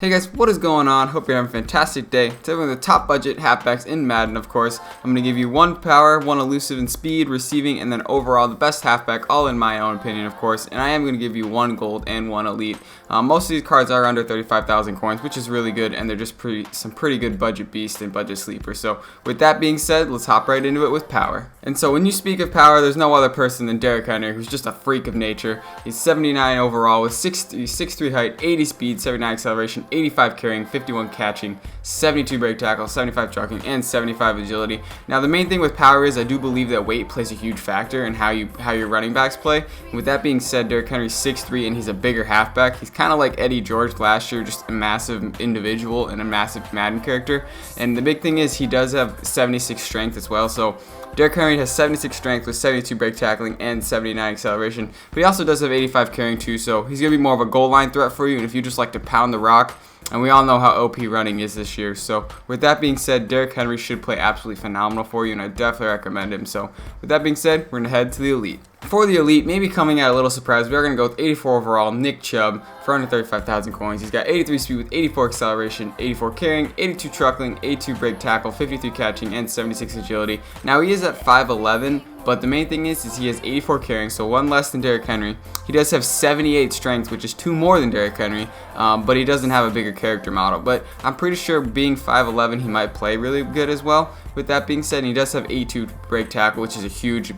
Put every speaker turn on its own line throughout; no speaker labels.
Hey guys, what is going on? Hope you're having a fantastic day. Today we're the top budget halfbacks in Madden, of course. I'm going to give you one power, one elusive and speed, receiving, and then overall the best halfback, all in my own opinion, of course. And I am going to give you one gold and one elite. Most of these cards are under 35,000 coins, which is really good, and they're just some pretty good budget beasts and budget sleepers. So with that being said, let's hop right into it with power. And so when you speak of power, there's no other person than Derrick Henry, who's just a freak of nature. He's 79 overall with 6'3" height, 80 speed, 79 acceleration, 85 carrying, 51 catching, 72 break tackle, 75 trucking, and 75 agility. Now the main thing with power is I do believe that weight plays a huge factor in how your running backs play. And with that being said, Derrick Henry's 6'3" and he's a bigger halfback. He's kind of like Eddie George last year, just a massive individual and a massive Madden character. And the big thing is he does have 76 strength as well. So Derrick Henry has 76 strength with 72 break tackling and 79 acceleration, but he also does have 85 carrying too, so he's going to be more of a goal line threat for you, and if you just like to pound the rock, and we all know how OP running is this year. So with that being said, Derrick Henry should play absolutely phenomenal for you, and I definitely recommend him. So with that being said, we're going to head to the elite. For the elite, maybe coming at a little surprise, we are going to go with 84 overall, Nick Chubb, for under 35,000 coins. He's got 83 speed with 84 acceleration, 84 carrying, 82 truckling, 82 break tackle, 53 catching, and 76 agility. Now he is at 5'11", but the main thing is he has 84 carrying, so one less than Derrick Henry. He does have 78 strength, which is 2 more than Derrick Henry, but he doesn't have a bigger character model. But I'm pretty sure being 5'11", he might play really good as well. With that being said, he does have 82 break tackle, which is a huge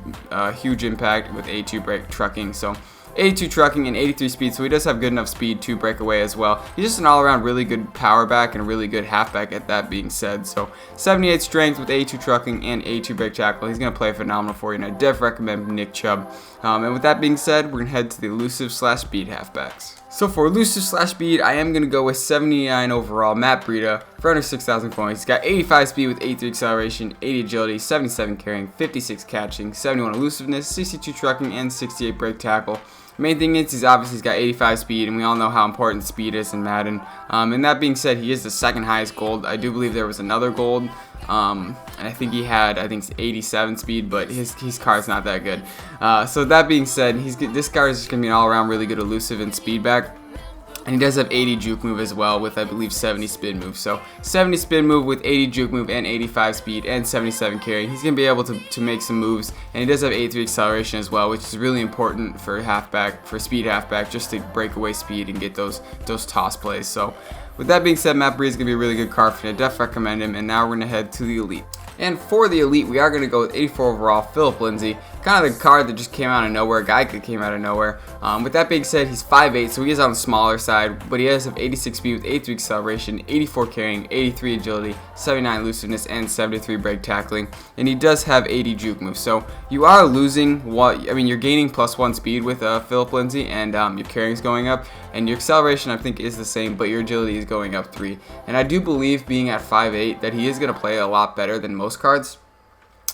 impact with 82 break trucking. So 82 trucking and 83 speed, so he does have good enough speed to break away as well. He's just an all-around really good power back and a really good halfback at that being said. So 78 strength with 82 trucking and 82 break tackle. He's going to play phenomenal for you, and I definitely recommend Nick Chubb. And with that being said, we're going to head to the elusive/speed halfbacks. So for elusive/speed, I am going to go with 79 overall, Matt Breida, for under 6,000 coins. He's got 85 speed with 83 acceleration, 80 agility, 77 carrying, 56 catching, 71 elusiveness, 62 trucking, and 68 break tackle. Main thing is he's got 85 speed, and we all know how important speed is in Madden. And that being said, he is the second highest gold. I do believe there was another gold, and I think he had 87 speed, but his card's not that good. So that being said, this card is just gonna be an all-around really good elusive and speed back. And he does have 80 juke move as well with, I believe, 70 spin move. So 70 spin move with 80 juke move and 85 speed and 77 carry. He's going to be able to make some moves. And he does have 83 acceleration as well, which is really important for speed halfback, just to break away speed and get those toss plays. So with that being said, Matt Breida is going to be a really good card for you. I definitely recommend him. And now we're going to head to the elite. And for the elite, we are going to go with 84 overall, Phillip Lindsay. Kind of the card that just came out of nowhere, a guy that came out of nowhere. With that being said, he's 5'8", so he is on the smaller side, but he does have 86 speed with 83 acceleration, 84 carrying, 83 agility, 79 elusiveness, and 73 break tackling. And he does have 80 juke moves. So you are losing you're gaining +1 speed with Phillip Lindsay, and your carrying is going up, and your acceleration I think is the same, but your agility is going up 3. And I do believe, being at 5'8", that he is going to play a lot better than most cards.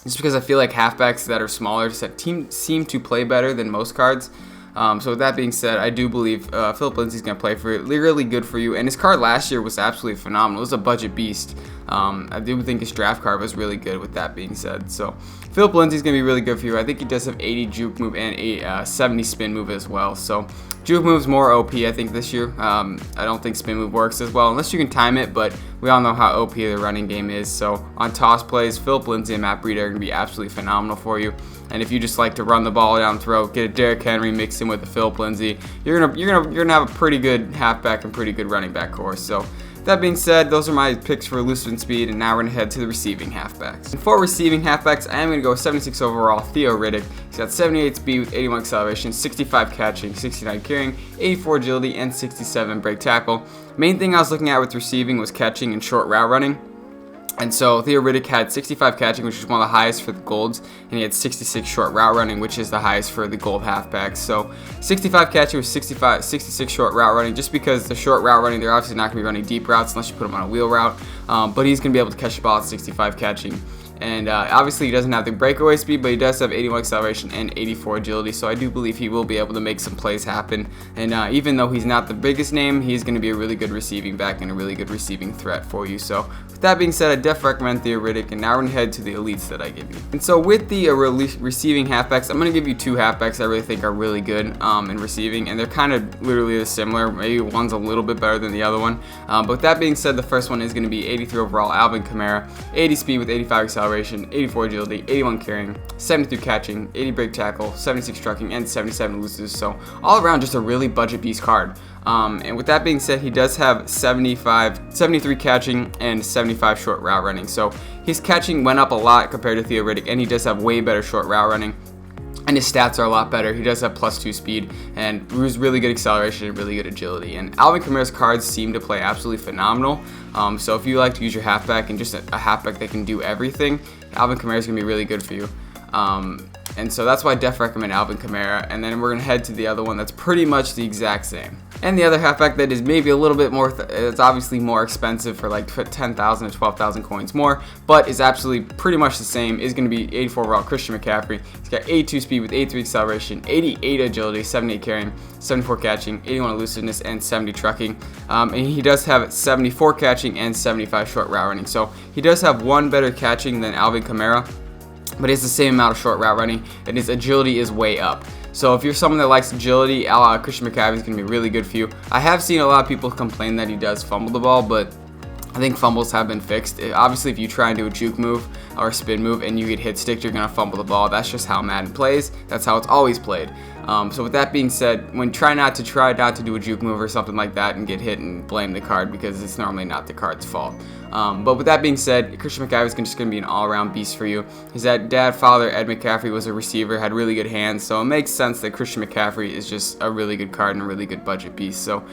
Just because I feel like halfbacks that are smaller seem to play better than most cards. So with that being said, I do believe Phillip Lindsay is going to play for really good for you. And his card last year was absolutely phenomenal. It was a budget beast. I do think his draft card was really good with that being said. So Phillip Lindsay is going to be really good for you. I think he does have 80 juke move and 70 spin move as well. So juke move's more OP, I think, this year. I don't think spin move works as well, unless you can time it, but we all know how OP the running game is. So on toss plays, Phillip Lindsay and Matt Breida are going to be absolutely phenomenal for you. And if you just like to run the ball down throat, get a Derrick Henry, mix in with a Phillip Lindsay, you're gonna have a pretty good halfback and pretty good running back core. So that being said, those are my picks for elusive and speed, and now we're going to head to the receiving halfbacks. And for receiving halfbacks, I am going to go with 76 overall, Theo Riddick. He's got 78 speed with 81 acceleration, 65 catching, 69 carrying, 84 agility, and 67 break tackle. Main thing I was looking at with receiving was catching and short route running. And so Theo Riddick had 65 catching, which is one of the highest for the golds, and he had 66 short route running, which is the highest for the gold halfbacks. So 65 catching with 66 short route running, just because the short route running, they're obviously not going to be running deep routes unless you put them on a wheel route, but he's going to be able to catch the ball at 65 catching. And obviously he doesn't have the breakaway speed, but he does have 81 acceleration and 84 agility, so I do believe he will be able to make some plays happen. And even though he's not the biggest name, he's going to be a really good receiving back and a really good receiving threat for you. So with that being said, I definitely recommend Theo Riddick, and now we're going to head to the elites that I give you. And so with the receiving halfbacks, I'm going to give you two halfbacks I really think are really good in receiving, and they're kind of literally similar. Maybe one's a little bit better than the other one. But with that being said, the first one is going to be 83 overall Alvin Kamara, 80 speed with 85 acceleration, 84 agility, 81 carrying, 73 catching, 80 break tackle, 76 trucking, and 77 elusives. So all around just a really budget beast card. And with that being said, he does have 73 catching and 75 short route running. So his catching went up a lot compared to Theo Riddick, and he does have way better short route running. And his stats are a lot better. He does have +2 speed and really good acceleration and really good agility. And Alvin Kamara's cards seem to play absolutely phenomenal. So if you like to use your halfback and just a halfback that can do everything, Alvin Kamara is going to be really good for you. And so that's why I definitely recommend Alvin Kamara. And then we're going to head to the other one that's pretty much the exact same. And the other halfback that is maybe a little bit more, it's obviously more expensive for like 10,000 to 12,000 coins more, but is absolutely pretty much the same, is going to be 84 overall Christian McCaffrey. He's got 82 speed with 83 acceleration, 88 agility, 78 carrying, 74 catching, 81 elusiveness, and 70 trucking. And he does have 74 catching and 75 short route running. So he does have one better catching than Alvin Kamara, but it's the same amount of short route running, and his agility is way up. So if you're someone that likes agility, Christian McCaffrey is going to be really good for you. I have seen a lot of people complain that he does fumble the ball, but I think fumbles have been fixed. Obviously, if you try and do a juke move or a spin move and you get hit sticked, you're going to fumble the ball. That's just how Madden plays. That's how it's always played. So with that being said, try not to do a juke move or something like that and get hit and blame the card, because it's normally not the card's fault. But with that being said, Christian McCaffrey is just going to be an all-around beast for you. His father, Ed McCaffrey, was a receiver, had really good hands, so it makes sense that Christian McCaffrey is just a really good card and a really good budget beast. So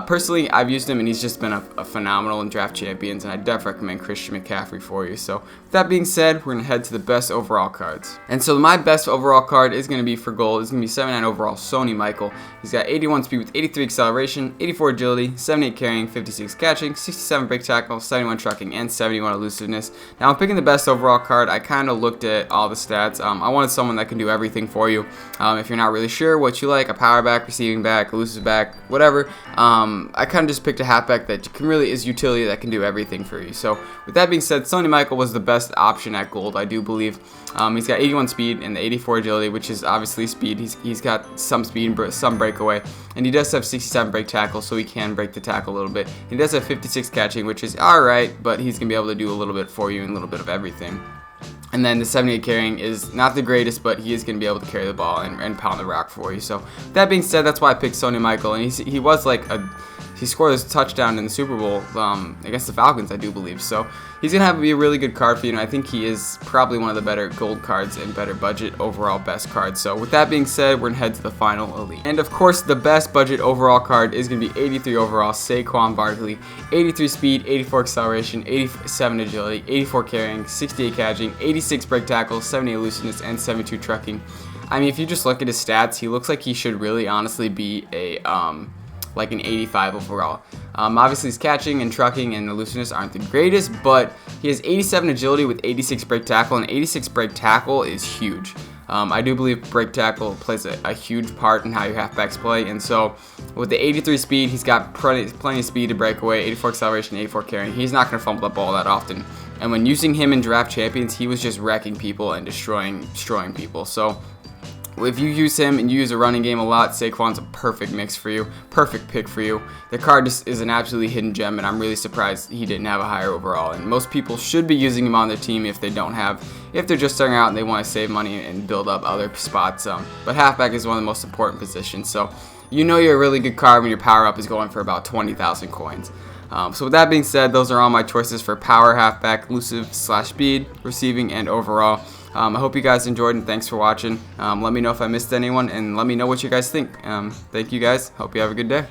personally, I've used him, and he's just been a phenomenal in draft champions, and I definitely recommend Christian McCaffrey for you. So with that being said, we're going to head to the best overall cards. And so my best overall card is going to be for gold. It's going to be 79 overall Sony Michel. He's got 81 speed with 83 acceleration, 84 agility, 78 carrying, 56 catching, 67 break tackle, 71 trucking, and 71 elusiveness. Now I'm picking the best overall card. I kind of looked at all the stats. I wanted someone that can do everything for you. If you're not really sure what you like, a power back, receiving back, elusive back, whatever. I kind of just picked a halfback that is utility that can do everything for you. So with that being said, Sony Michel was the best option at gold, I do believe. He's got 81 speed and the 84 agility, which is obviously speed. He's got some speed and some breakaway, and he does have 67 break tackle, so he can break the tackle a little bit. He does have 56 catching, which is alright, but he's going to be able to do a little bit for you and a little bit of everything. And then the 78 carrying is not the greatest, but he is going to be able to carry the ball and pound the rock for you. So that being said, that's why I picked Sony Michel, and he was like he scored his touchdown in the Super Bowl against the Falcons, I do believe. So he's going to be a really good card for you, and I think he is probably one of the better gold cards and better budget overall best cards. So with that being said, we're going to head to the final elite. And of course, the best budget overall card is going to be 83 overall Quan Barkley, 83 speed, 84 acceleration, 87 agility, 84 carrying, 68 catching, 86 break tackle, 70 elusiveness, and 72 trucking. I mean, if you just look at his stats, he looks like he should really honestly be like an 85 overall. Obviously his catching and trucking and elusiveness aren't the greatest, but he has 87 agility with 86 break tackle, and 86 break tackle is huge. I do believe break tackle plays a huge part in how your halfbacks play, and so with the 83 speed, he's got plenty of speed to break away, 84 acceleration, 84 carrying. He's not going to fumble the ball that often, and when using him in draft champions, he was just wrecking people and destroying people. So if you use him and you use a running game a lot, Saquon's a perfect mix for you, perfect pick for you. The card just is an absolutely hidden gem, and I'm really surprised he didn't have a higher overall. And most people should be using him on their team if they're just starting out and they want to save money and build up other spots. But halfback is one of the most important positions, so you know you're a really good card when your power up is going for about 20,000 coins. So with that being said, those are all my choices for power, halfback, elusive / speed, receiving, and overall. I hope you guys enjoyed, and thanks for watching. Let me know if I missed anyone, and let me know what you guys think. Thank you guys. Hope you have a good day.